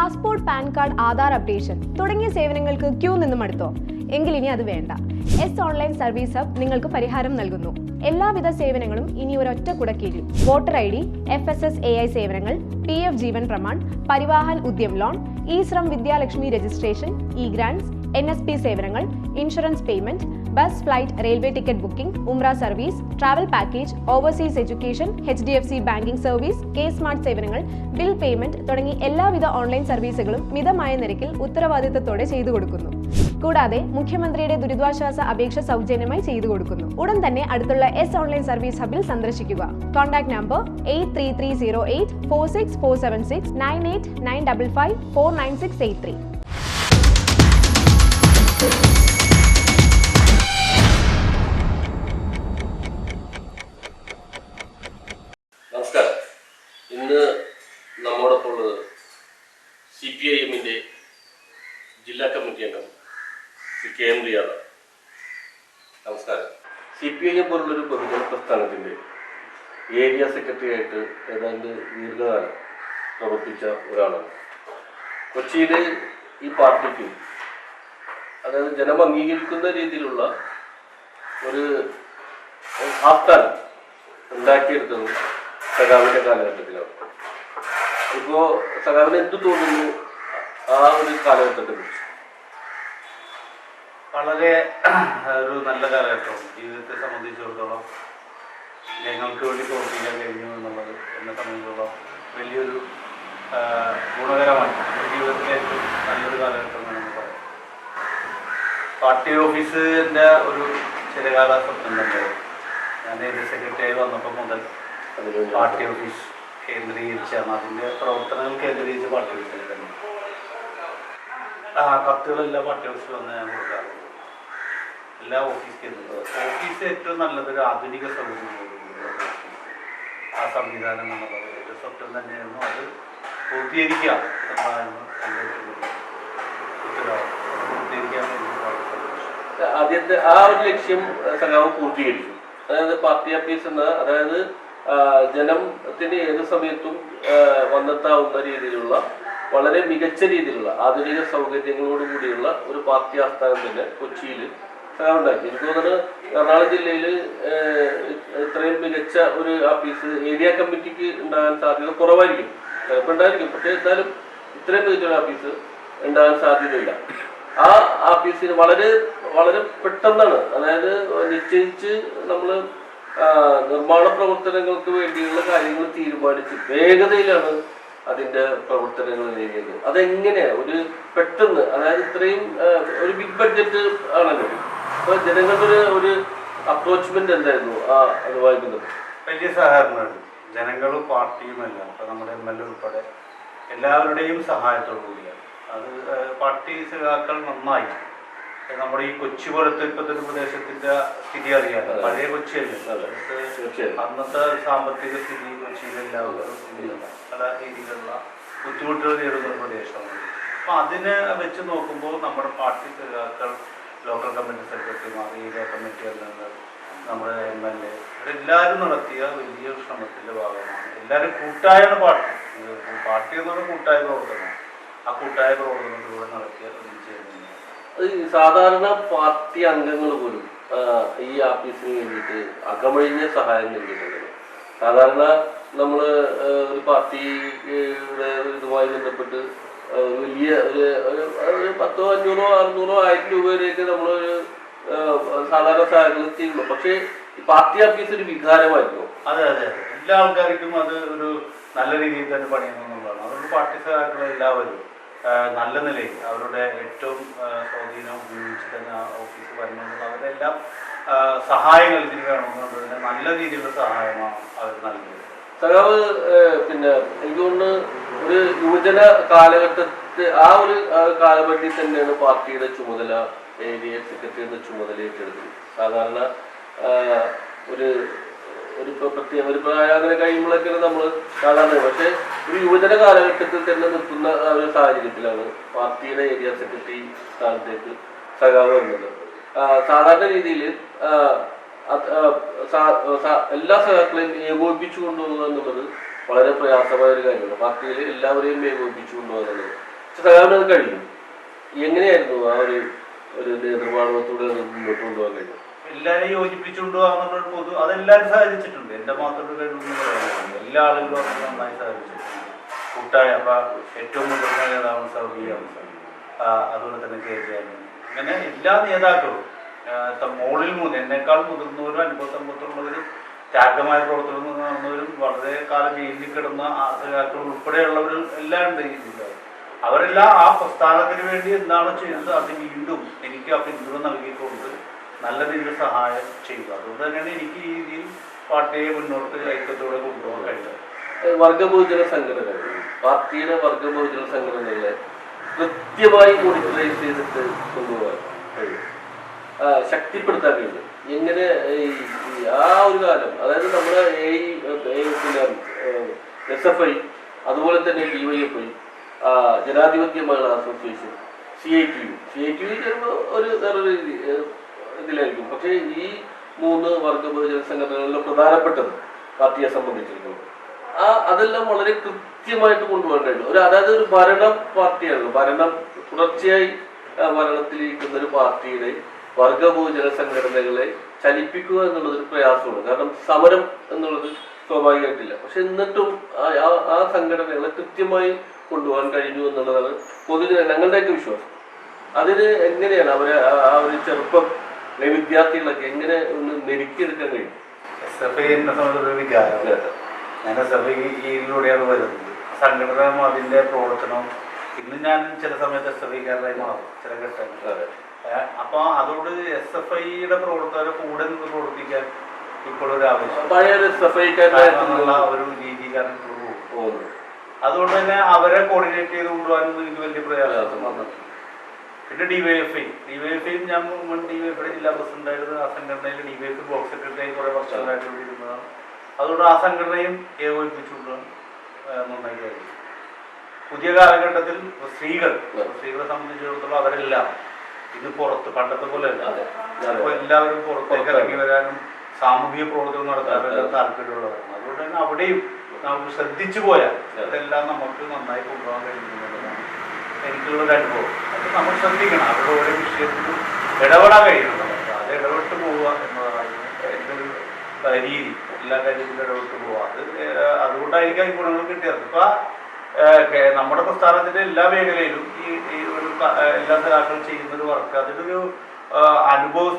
Passport, pan card, Aadhaar updation തുടങ്ങിയ സേവനങ്ങൾക്ക് Q നിന്നും അടുത്തോ? എങ്കിൽ ഇനി അത് വേണ്ട. എസ് ഓൺലൈൻ സർവീസ് ഹബ് നിങ്ങൾക്ക് പരിഹാരം നൽകുന്നു. എല്ലാവിധ സേവനങ്ങളും ഇനി ഒരൊറ്റ കുടക്കീഴിൽ. വോട്ടർ ID, FSSAI സേവനങ്ങൾ, PF Jeevan Pramaan, Parivahan Udyam loan, eShram Vidyalakshmi registration, eGrantz, NSP സേവനങ്ങൾ, insurance payment, bus, flight, railway ticket booking, ഉംറ service, travel package, overseas education, HDFC banking service, K-സ്മാർട്ട് സേവനങ്ങൾ, ബിൽ പേയ്മെന്റ് തുടങ്ങി എല്ലാവിധ ഓൺലൈൻ സർവീസുകളും മിതമായ നിരക്കിൽ ഉത്തരവാദിത്തത്തോടെ ചെയ്തു കൊടുക്കുന്നു. കൂടാതെ മുഖ്യമന്ത്രിയുടെ ദുരിതാശ്വാസ അപേക്ഷ സൗജന്യമായി ചെയ്തു കൊടുക്കുന്നു. ഉടൻ തന്നെ അടുത്തുള്ള എസ് ഓൺലൈൻ സർവീസ് ഹബിൽ സന്ദർശിക്കുക. Contact number 8330846476 9895549683. നമസ്കാരം. ഇന്ന് നമ്മോടൊപ്പം ഉള്ളത് CPIM ജില്ലാ കമ്മിറ്റി അംഗം KM റിയാദ്. നമസ്കാരം. CPIM പോലുള്ളൊരു പൊതുജന പ്രസ്ഥാനത്തിൻ്റെ ഏരിയ സെക്രട്ടറി ആയിട്ട് ഏതാണ്ട് ദീർഘകാലം പ്രവർത്തിച്ച ഒരാളാണ്. കൊച്ചിയിൽ ഈ പാർട്ടിക്ക്, അതായത് ജനം അംഗീകരിക്കുന്ന രീതിയിലുള്ള ഒരു ആസ്ഥാനം ഉണ്ടാക്കിയെടുത്തത് സഖാവിൻ്റെ കാലഘട്ടത്തിലാണ്. ഇപ്പോൾ സഖാവിന് എന്ത് തോന്നുന്നു ആ ഒരു കാലഘട്ടത്തെ കുറിച്ച്? വളരെ ഒരു നല്ല കാലഘട്ടം ജീവിതത്തെ സംബന്ധിച്ചിടത്തോളം ഞങ്ങൾക്ക് വേണ്ടി പ്രവർത്തിക്കാൻ കഴിഞ്ഞു എന്നുള്ളത് എന്നെ സംബന്ധിച്ചിടത്തോളം വലിയൊരു ഗുണകരമായി ജീവിതത്തിലെ ഏറ്റവും നല്ലൊരു കാലഘട്ടം എന്ന് പറയാം. പാർട്ടി ഓഫീസിൻ്റെ ഒരു ചിരകാല സ്വപ്നം തന്നെയായിരുന്നു. ഞാൻ ഏരിയ സെക്രട്ടറിയായി വന്നപ്പോൾ മുതൽ പാർട്ടി ഓഫീസ് കേന്ദ്രീകരിച്ചാണ്, അതിൻ്റെ പ്രവർത്തനങ്ങൾ കേന്ദ്രീകരിച്ച് പാർട്ടി ഓഫീസിൽ തന്നെ കത്തുകളെല്ലാം പാർട്ടി ഓഫീസിൽ വന്ന് ഞാൻ കൊടുക്കാറുണ്ട്. എല്ലാ ഓഫീസ് കേന്ദ്രങ്ങളും ഓഫീസ് ഏറ്റവും നല്ലതൊരു ആധുനിക സൗകര്യങ്ങളോടുകൂടി ആ സംവിധാനം എന്നുള്ളത് ഒരു സ്വപ്നം തന്നെയായിരുന്നു. അത് പൂർത്തീകരിക്കുക എന്നതായിരുന്നു എൻ്റെ പൂർത്തീകരിക്കാൻ വേണ്ടി ആദ്യത്തെ ആ ഒരു ലക്ഷ്യം സഖാവ് പൂർത്തീകരിച്ചു. അതായത് പാർട്ടി ഓഫീസ് എന്ന, അതായത് ജനത്തിന് ഏത് സമയത്തും വന്നെത്താവുന്ന രീതിയിലുള്ള വളരെ മികച്ച രീതിയിലുള്ള ആധുനിക സൗകര്യങ്ങളോടുകൂടിയുള്ള ഒരു പാർട്ടി ആസ്ഥാനം തന്നെ കൊച്ചിയിൽ ഉണ്ടാക്കി. എനിക്ക് തോന്നുന്നത് എറണാകുളം ജില്ലയിൽ ഇത്രയും മികച്ച ഒരു ഓഫീസ് ഏരിയ കമ്മിറ്റിക്ക് ഉണ്ടാകാൻ സാധ്യത കുറവായിരിക്കും. ചിലപ്പോൾ ഉണ്ടായിരിക്കും, പക്ഷേ എന്നാലും ഇത്രയും മികച്ചൊരു ഓഫീസ് ഉണ്ടാകാൻ സാധ്യതയില്ല. ആ ഓഫീസിന് വളരെ വളരെ പെട്ടെന്നാണ്, അതായത് നിശ്ചയിച്ച് നമ്മൾ നിർമ്മാണ പ്രവർത്തനങ്ങൾക്ക് വേണ്ടിയുള്ള കാര്യങ്ങൾ തീരുമാനിച്ച് വേഗതയിലാണ് അതിൻ്റെ പ്രവർത്തനങ്ങൾ നീങ്ങിയത്. അതെങ്ങനെയാണ് ഒരു പെട്ടെന്ന്, അതായത് ഇത്രയും ഒരു ബിഗ് ബഡ്ജറ്റ് ആണല്ലോ, അപ്പോൾ ജനങ്ങളുടെ ഒരു അപ്രോച്ച്മെന്റ് എന്തായിരുന്നു അത് വായിക്കുന്നത്? വലിയ സഹകരണമാണ് ജനങ്ങളും പാർട്ടിയുമെല്ലാം. അപ്പോൾ നമ്മുടെ MLA ഉൾപ്പെടെ എല്ലാവരുടെയും സഹായത്തോടു കൂടിയാണ്. അത് പാർട്ടി സഖാക്കൾ നന്നായി നമ്മുടെ ഈ കൊച്ചി പോലത്തെ ഇപ്പോഴത്തെ ഒരു പ്രദേശത്തിന്റെ സ്ഥിതി അറിയാതെ, പഴയ കൊച്ചിയല്ലേ, അന്നത്തെ സാമ്പത്തിക സ്ഥിതി കൊച്ചിയിലെല്ലാവരും പല രീതിയിലുള്ള ബുദ്ധിമുട്ടുകൾ നേരിടുന്ന ഒരു പ്രദേശമാണ്. അപ്പം അതിനെ വെച്ച് നോക്കുമ്പോൾ നമ്മുടെ പാർട്ടി സഖാക്കൾ, ലോക്കൽ കമ്മിറ്റി സെക്രട്ടറിമാർ, ഏരിയ കമ്മിറ്റി അംഗങ്ങൾ, നമ്മുടെ MLA ഇവരെല്ലാവരും നടത്തിയ വലിയ ശ്രമത്തിന്റെ ഭാഗമാണ്. എല്ലാവരും കൂട്ടായാണ് പാർട്ടി എന്ന് പറഞ്ഞാൽ കൂട്ടായ പ്രവർത്തനമാണ്. ആ കൂട്ടായ പ്രവർത്തനത്തിലൂടെ നടത്തിയ സാധാരണ പാർട്ടി അംഗങ്ങൾ പോലും ഈ ഓഫീസിന് വേണ്ടിയിട്ട് അകമഴിഞ്ഞ സഹായം നൽകിയിട്ടുണ്ട്. സാധാരണ നമ്മൾ ഒരു പാർട്ടിയുടെ ഇതുമായി ബന്ധപ്പെട്ട് വലിയ ഒരു 1000, 500, 600, 1000 രൂപ വരെയൊക്കെ നമ്മളൊരു സാധാരണ സഹായങ്ങൾ ചെയ്യുന്നു. പക്ഷേ ഈ പാർട്ടി ഓഫീസ് ഒരു വികാരമായിരുന്നു. അതെ അതെ അതെ, എല്ലാ ആൾക്കാർക്കും അത് ഒരു നല്ല രീതിയിൽ തന്നെ പണിയണം എന്നുള്ളതാണ്. അതുകൊണ്ട് പാർട്ടി സഹാക്കൾ എല്ലാവരും നല്ല നിലയിൽ അവരുടെ ഏറ്റവും സ്വാധീനം ഉപയോഗിച്ച് തന്നെ ആ ഓഫീസ് വരണമെന്നുള്ള അവരെല്ലാം സഹായങ്ങൾ ഇതിന് വേണമെന്നുള്ളതിന് നല്ല രീതിയിലുള്ള സഹായമാണ് അവർ നൽകുന്നത്. സഖാവ് പിന്നെ എനിക്ക് തോന്നുന്നു ഒരു യുവജന കാലഘട്ടത്തെ ആ ഒരു കാലഘട്ടത്തിൽ തന്നെയാണ് പാർട്ടിയുടെ ചുമതല, ഏരിയ സെക്രട്ടറിയുടെ ചുമതല ഏറ്റെടുത്തത്. സാധാരണ ഒരു പ്രത്യേക ഒരു പ്രായം അങ്ങനെ കഴിയുമ്പോഴൊക്കെയാണ് നമ്മൾ കാണാറുണ്ട്. പക്ഷെ ഒരു യുവജന കാലഘട്ടത്തിൽ തന്നെ നിൽക്കുന്ന ഒരു സാഹചര്യത്തിലാണ് പാർട്ടിയുടെ ഏരിയ സെക്രട്ടറി സ്ഥാനത്തേക്ക് സഖാവ് വരുന്നത്. സാധാരണ രീതിയിൽ എല്ലാ സഖാക്കളെയും ഏകോപിപ്പിച്ചു കൊണ്ടുപോകുക എന്നുള്ളത് വളരെ പ്രയാസമായ ഒരു കാര്യമാണ്. പാർട്ടിയിൽ എല്ലാവരെയും ഏകോപിപ്പിച്ചു കൊണ്ടുപോകുക എന്നുള്ളത് സഖാവിന് അത് കഴിയും. എങ്ങനെയായിരുന്നു ആ ഒരു നേതൃമാണവത്തോടെ മുന്നോട്ട് കൊണ്ടുപോകാൻ കഴിയും? എല്ലാവരെയും യോജിപ്പിച്ചുകൊണ്ട് പോകാന്നുള്ളൊരു പൊതു അതെല്ലാവരും സാധിച്ചിട്ടുണ്ട്. എൻ്റെ മാത്രം കഴിവെന്ന് പറയുന്നത് എല്ലാ ആളുകളും അത് നന്നായി സാധിച്ചിട്ടുണ്ട്. കൂട്ടായ ഏറ്റവും മുതിർന്ന നേതാവാണ് സൗദിയാണ്, അതുപോലെ തന്നെ KJ, അങ്ങനെ എല്ലാ നേതാക്കളും മോളിൽ എന്നേക്കാൾ മുതിർന്നവരും അനുഭവസമ്പത്തുള്ളവരും ത്യാഗമായ പ്രവർത്തനം നടന്നവരും വളരെ കാലം ജയിലിൽ കിടന്ന നേതാക്കൾ ഉൾപ്പെടെയുള്ളവരും എല്ലാം ഉണ്ട് ഈ ജില്ലയിൽ. അവരെല്ലാം ആ പ്രസ്ഥാനത്തിന് വേണ്ടി എന്താണ് ചെയ്യുന്നത് അത് വീണ്ടും എനിക്ക് ആ പിന്തുണ നൽകിക്കൊണ്ട് നല്ല രീതിയിൽ സഹായം ചെയ്യുക. അതുകൊണ്ട് തന്നെയാണ് എനിക്ക് ഈ രീതിയിൽ പാർട്ടിയെ മുന്നോട്ട് ഐക്യത്തോടെ കൊണ്ടുപോകാൻ കഴിഞ്ഞത്. വർഗബഹുജന സംഘടനകൾ, പാർട്ടിയുടെ വർഗബഹുജന സംഘടനകളെ കൃത്യമായി മോണിറ്ററൈസ് ചെയ്തിട്ട് കൊണ്ടുപോകാൻ കഴിയും, ശക്തിപ്പെടുത്താൻ കഴിയും. എങ്ങനെ ആ ഒരു കാലം, അതായത് നമ്മുടെ പിന്നെ SFI, അതുപോലെ തന്നെ DYFI, ജനാധിപത്യ മഹിളാ അസോസിയേഷൻ, CITU ചിലപ്പോൾ ഒരു വേറൊരു ഇതിലായിരിക്കും. പക്ഷേ ഈ 3 വർഗബഹുജന സംഘടനകളിലെ പ്രധാനപ്പെട്ടത് പാർട്ടിയെ സംബന്ധിച്ചിടത്തോളം അതെല്ലാം വളരെ കൃത്യമായിട്ട് കൊണ്ടുപോകാൻ കഴിയും. അതായത് ഒരു ഭരണ പാർട്ടിയാണ്, തുടർച്ചയായി ഭരണത്തിലിരിക്കുന്ന ഒരു പാർട്ടിയുടെ വർഗബഹുജന സംഘടനകളെ ചലിപ്പിക്കുക എന്നുള്ളത് ഒരു പ്രയാസമാണ്. കാരണം സമരം എന്നുള്ളത് സ്വാഭാവികമായിട്ടില്ല. പക്ഷെ എന്നിട്ടും ആ സംഘടനകളെ കൃത്യമായി കൊണ്ടുപോകാൻ കഴിഞ്ഞു എന്നുള്ളതാണ് പൊതുജന ഞങ്ങളുടെയൊക്കെ വിശ്വാസം. അതിന് എങ്ങനെയാണ് അവരെ ആ ഒരു ചെറുപ്പം വിദ്യാർത്ഥികളൊക്കെ എങ്ങനെ ഒന്ന് നെരുക്കിയെടുക്കാൻ കഴിയും? SFI എന്നെ സംബന്ധിച്ചൊരു വികാരം. ഞാൻ SFIയിലൂടെയാണ് വരുന്നത്. സംഘടന അതിൻ്റെ പ്രവർത്തനം ഇന്ന് ഞാൻ ചില സമയത്ത് SFIക്കാരനായി മാറും ചില ഘട്ടങ്ങൾ. അപ്പോൾ അതുകൊണ്ട് SFIയുടെ പ്രവർത്തകരെ കൂടെ നിന്ന് പ്രവർത്തിക്കാൻ ഇപ്പോഴൊരു ആവശ്യം, പഴയൊരു ഒരു രീതിക്കാരൻ പോകുന്നത്. അതുകൊണ്ട് തന്നെ അവരെ കോർഡിനേറ്റ് ചെയ്ത് കൊണ്ടുപോകാനൊന്നും എനിക്ക് വലിയ പ്രയാസം വന്നിട്ടുണ്ട്. പിന്നെ ഡിവൈഎഫ്ഐയും ഞാൻ DYFI ജില്ലാ പ്രസിഡന്റായിരുന്നു. ആ സംഘടനയിൽ DYFI ബ്ലോക്ക് സെക്രട്ടറിയായി കുറെ വർഷങ്ങളായിട്ട് ഇരുന്നതാണ്. അതുകൊണ്ട് ആ സംഘടനയും ഏകോപിപ്പിച്ചുകൊണ്ടാണ് നന്നായി കഴിഞ്ഞു. പുതിയ കാലഘട്ടത്തിൽ സ്ത്രീകളെ സംബന്ധിച്ചിടത്തോളം അവരെല്ലാം ഇത് പുറത്ത് പണ്ടത്തെ പോലെ അല്ല. അപ്പോൾ എല്ലാവരും പുറത്തേക്ക് ഇറങ്ങി വരാനും സാമൂഹിക പ്രവർത്തനം നടത്താനും താല്പര്യമുള്ളവരാണ്. അതുകൊണ്ട് തന്നെ അവിടെയും നമുക്ക് ശ്രദ്ധിച്ചു പോയാൽ ഇതെല്ലാം നമുക്ക് നന്നായി കൊണ്ടുപോകാൻ കഴിയുന്നതാണ് എനിക്കുള്ളൊരു അനുഭവം. അത് നമ്മൾ ശ്രദ്ധിക്കണം. അവരുടെ ഓരോ വിഷയത്തിലും ഇടപെടാൻ കഴിയണം. അത് ഇടപെട്ട് പോവുക എന്നതാണ് എൻ്റെ ഒരു രീതി. എല്ലാ കാര്യത്തിലും ഇടപെട്ട് പോവുക. അതുകൊണ്ടായിരിക്കും ഈ ഗുണങ്ങൾ കിട്ടിയത്. ഇപ്പം നമ്മുടെ പ്രസ്ഥാനത്തിന്റെ എല്ലാ മേഖലയിലും ഈ ഒരു എല്ലാ സഖാക്കളും ചെയ്യുന്നൊരു വർക്ക്, അതിലൊരു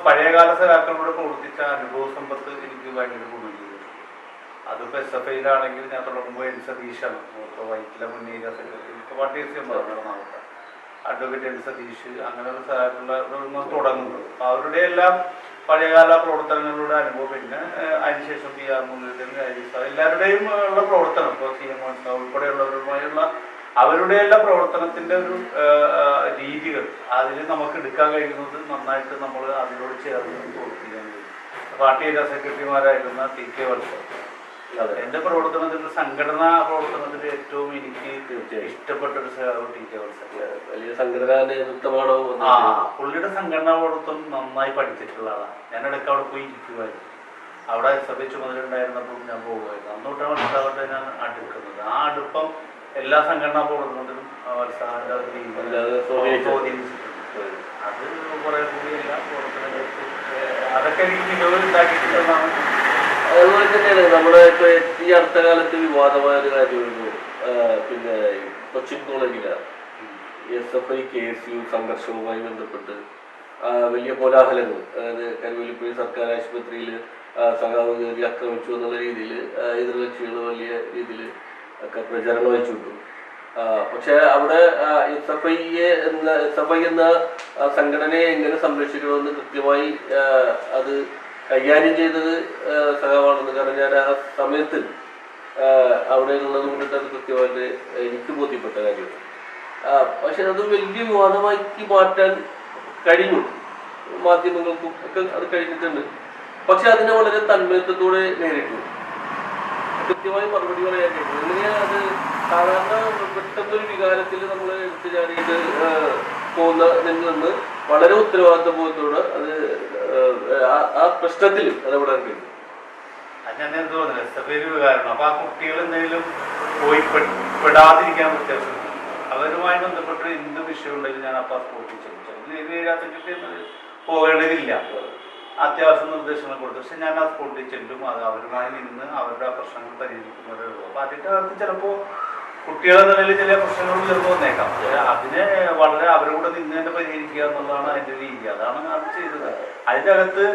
പഴയകാല സഖാക്കളോട് പ്രവർത്തിച്ച അനുഭവ സമ്പത്ത് എനിക്ക് ഭയങ്കര ഗുണം ചെയ്തിട്ടുണ്ട്. അതിപ്പോൾ SFIയിലാണെങ്കിൽ ഞാൻ തുടങ്ങുമ്പോൾ N സതീഷാണ്, വൈറ്റില മുന്നേരിയ സെക്രട്ടറി, പാർട്ടി നടന്നാവട്ടെ, അഡ്വക്കേറ്റ് N സതീഷ്, അങ്ങനെയുള്ള സഖാക്കളുടെ തുടങ്ങുന്നത്. അവരുടെ എല്ലാം പഴയകാല പ്രവർത്തനങ്ങളുടെ അനുഭവം. പിന്നെ അതിനുശേഷം PR മുരളീധരൻ, എല്ലാവരുടെയും ഉള്ള പ്രവർത്തനം, ഇപ്പോൾ CM ഉൾപ്പെടെയുള്ളവരുമായുള്ള അവരുടെ എല്ലാ പ്രവർത്തനത്തിന്റെ ഒരു രീതികൾ അതിൽ നമുക്ക് എടുക്കാൻ കഴിയുന്നത് നന്നായിട്ട് നമ്മൾ അതിനോട് ചേർന്ന് പ്രവർത്തിക്കാൻ കഴിയും. പാർട്ടി ഏരിയ സെക്രട്ടറിമാരായിരുന്ന TK വത്സൻ, എന്റെ പ്രവർത്തനത്തിൽ സംഘടനാ പ്രവർത്തനത്തിൽ ഏറ്റവും എനിക്ക് ഇഷ്ടപ്പെട്ട ഒരു TK വത്സൻ. വലിയ സംഘടനാ നേതൃത്വമാണോ? പുള്ളിയുടെ സംഘടനാ പ്രവർത്തനം നന്നായി പഠിച്ചിട്ടുള്ള ആളാണ്. ഞാൻ ഇടയ്ക്ക് അവിടെ പോയി ഇരിക്കുമായിരുന്നു. അവിടെ SFI ചുമതലയുണ്ടായിരുന്നപ്പോൾ ഞാൻ പോകുമായിരുന്നു. അന്നോട്ടാണ് മനസ്സിലാവട്ടെ ഞാൻ അടുക്കുന്നത്. ആ അടുപ്പം എല്ലാ സംഘടനാ പ്രവർത്തനത്തിലും സ്വാധീനിച്ചിട്ടുണ്ട്. അത് കുറെ കൂടി എല്ലാ പ്രവർത്തനങ്ങൾക്ക് അതൊക്കെ എനിക്ക് മികവ് ഉണ്ടാക്കിയിട്ടുള്ളതാണ്. അതുപോലെ തന്നെയാണ് നമ്മുടെ ഇപ്പൊ ഈ അടുത്ത കാലത്ത് വിവാദമായ ഒരു കാര്യമായിരുന്നു. പിന്നെ കൊച്ചിൻ കോളേജില് SFI KSU സംഘർഷവുമായി ബന്ധപ്പെട്ട് വലിയ കോലാഹലങ്ങൾ, അതായത് കരുവലിപ്പുഴ സർക്കാർ ആശുപത്രിയിൽ സഖാവ് കയറി ആക്രമിച്ചു എന്നുള്ള രീതിയിൽ എതിർകക്ഷികൾ വലിയ രീതിയിൽ ഒക്കെ പ്രചരണം വെച്ചുവിട്ടു. പക്ഷെ അവിടെ SFI എന്ന സംഘടനയെ എങ്ങനെ സംരക്ഷിക്കണമെന്ന് കൃത്യമായി അത് കൈകാര്യം ചെയ്തത് സഖാവാണെന്ന്. കാരണം ഞാൻ ആ സമയത്ത് അവിടെ ഉള്ളത് കൊണ്ടിട്ട് അത് കൃത്യമായിട്ട് എനിക്ക് ബോധ്യപ്പെട്ട കാര്യമാണ്. പക്ഷെ അത് വലിയ വിവാദമാക്കി മാറ്റാൻ കഴിഞ്ഞു, മാധ്യമങ്ങൾക്കും ഒക്കെ അത് കഴിഞ്ഞിട്ടുണ്ട്. പക്ഷെ അതിനെ വളരെ തന്മയത്വത്തോടെ നേരിട്ടു, കൃത്യമായി മറുപടി പറയാൻ കഴിയും. എങ്ങനെയാ അത് സാധാരണ പെട്ടെന്നൊരു വികാരത്തിൽ നമ്മൾ എടുത്തു ചാടിയിട്ട് പോകുന്നതിൽ നിന്ന് വളരെ ഉത്തരവാദിത്വ ബോധത്തോടെ അത് ആ പ്രശ്നത്തിൽ ഇടപെടാൻ കഴിയും. ഞാൻ എന്ത് തോന്നുന്നില്ല SFI വികാരമാണ്. അപ്പൊ ആ കുട്ടികൾ എന്തെങ്കിലും പോയി പെടാതിരിക്കാൻ വ്യത്യാസം അവരുമായി ബന്ധപ്പെട്ട് എന്ത് വിഷയം ഉണ്ടെങ്കിലും ഞാൻ അപ്പോൾ സ്പോട്ടിൽ ചെല്ലും. പോകേണ്ടതില്ല, അത്യാവശ്യം നിർദ്ദേശങ്ങൾ കൊടുത്തു. പക്ഷെ ഞാൻ ആ സ്പോട്ടിൽ ചെല്ലും. അത് അവരുമായി നിന്ന് അവരുടെ ആ പ്രശ്നങ്ങൾ പരിഹരിക്കുന്നവരേ ഉള്ളൂ. അപ്പോൾ അതിൻ്റെ അകത്ത് ചിലപ്പോൾ കുട്ടികളെ നിലയിൽ ചില പ്രശ്നങ്ങൾ ചിലപ്പോൾ വന്നേക്കാം. അതിനെ വളരെ അവരുടെ കൂടെ നിന്ന് തന്നെ പരിഹരിക്കുക എന്നുള്ളതാണ് അതിൻ്റെ രീതി. അതാണ് അത് ചെയ്തത്. അതിൻ്റെ അകത്ത്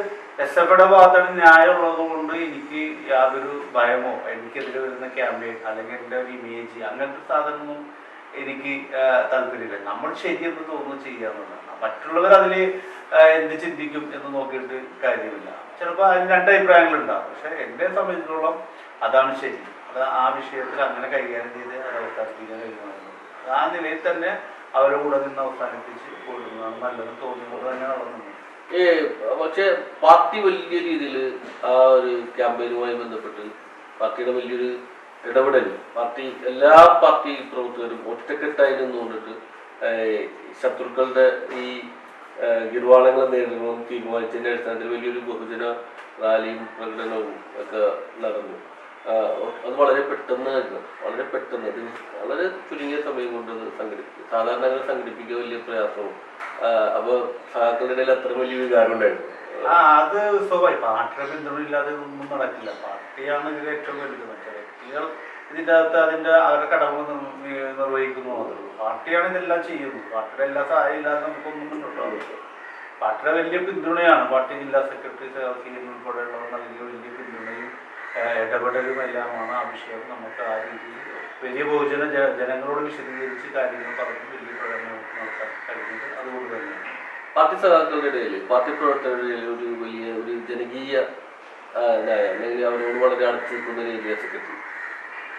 എസ്എഫ്ഐയുടെ ഭാഗത്താണ് ന്യായമുള്ളത് കൊണ്ട് എനിക്ക് യാതൊരു ഭയമോ എനിക്കെതിരെ വരുന്ന ക്യാമ്പയിൻ അല്ലെങ്കിൽ എൻ്റെ ഒരു ഇമേജ് അങ്ങനത്തെ സാധനമൊന്നും എനിക്ക് താല്പര്യമില്ല. നമ്മൾ ശരിയെന്ന് തോന്നുന്നു ചെയ്യുക എന്നുള്ളതാണ്. മറ്റുള്ളവർ അതിൽ എന്ത് ചിന്തിക്കും എന്ന് നോക്കിയിട്ട് കാര്യമില്ല. ചിലപ്പോൾ അതിന് രണ്ട് അഭിപ്രായങ്ങളുണ്ടാകും. പക്ഷെ എന്നെ സംബന്ധിച്ചിടത്തോളം അതാണ് ശരി. അത് ആ വിഷയത്തിൽ അങ്ങനെ കൈകാര്യം ചെയ്ത് അത് അവസാനിപ്പിക്കാൻ കഴിയുമായിരുന്നു. ആ നിലയിൽ തന്നെ അവരുടെ കൂടെ നിന്ന് അവസാനിപ്പിച്ച് കൊടുക്കുന്നതാണ് നല്ലത് തോന്നിക്കൊണ്ട് തന്നെ നടന്നത്. പക്ഷെ പാർട്ടി വലിയ രീതിയിൽ ആ ഒരു ക്യാമ്പയിനുമായി ബന്ധപ്പെട്ട് പാർട്ടിയുടെ വലിയൊരു ഇടപെടൽ, പാർട്ടി എല്ലാ പാർട്ടി പ്രവർത്തകരും ഒറ്റക്കെട്ടായി നിന്നുകൊണ്ടിട്ട് ശത്രുക്കളുടെ ഈ ഗിർവാണങ്ങളെ നേരിടണമെന്ന് തീരുമാനിച്ചതിൻ്റെ അടിസ്ഥാനത്തിൽ വലിയൊരു ബഹുജന റാലിയും പ്രകടനവും ഒക്കെ നടന്നു. അത് വളരെ പെട്ടെന്ന് അത് വളരെ ചുരുങ്ങിയ സമയം കൊണ്ട് അത് സംഘടിപ്പിക്കും. സാധാരണ അങ്ങനെ സംഘടിപ്പിക്കുക വലിയ പ്രയാസവും. അപ്പോൾ സഹാക്കളുടെ ഇടയിൽ അത്ര വലിയ വികാരം ഉണ്ടായിരുന്നു. അത് സ്വാഭാവികം. പാർട്ടിയുടെ പിന്തുണ ഇല്ലാതെ ഒന്നും നടക്കില്ല. പാർട്ടിയാണ് ഇതിൽ ഏറ്റവും വലുത്. മറ്റേ വ്യക്തികൾ ഇതിൻ്റെ അകത്ത് അവരുടെ കടമകൾ നിർവഹിക്കുന്നു മാത്രമേ. പാർട്ടിയാണ് ഇതെല്ലാം ചെയ്യുന്നത്. പാർട്ടിയുടെ എല്ലാ സഹായം ഇല്ലാതെ നമുക്കൊന്നും മുന്നോട്ടാവും. പാർട്ടിയുടെ വലിയ പിന്തുണയാണ്. പാർട്ടി ജില്ലാ സെക്രട്ടറി ഉൾപ്പെടെയുള്ളവർ നൽകിയ വലിയ പിന്തുണയും ഇടപെടലും എല്ലാമാണ് ആ വിഷയം. നമുക്ക് ആ രീതിയിൽ വലിയ ബഹുജന ജനങ്ങളോട് വിശദീകരിച്ച് കാര്യങ്ങൾ പറഞ്ഞ് വലിയ പ്രകടനം നടത്താൻ കഴിയുന്നത് അതുകൊണ്ട് തന്നെയാണ്. പാർട്ടി സഖാക്കളുടെ ഇടയിൽ, പാർട്ടി പ്രവർത്തകരുടെ ഇടയിൽ ഒരു ജനകീയ അല്ലെങ്കിൽ അവരോട് വളരെ അടുത്ത് നിൽക്കുന്ന ഏരിയ സെക്രട്ടറി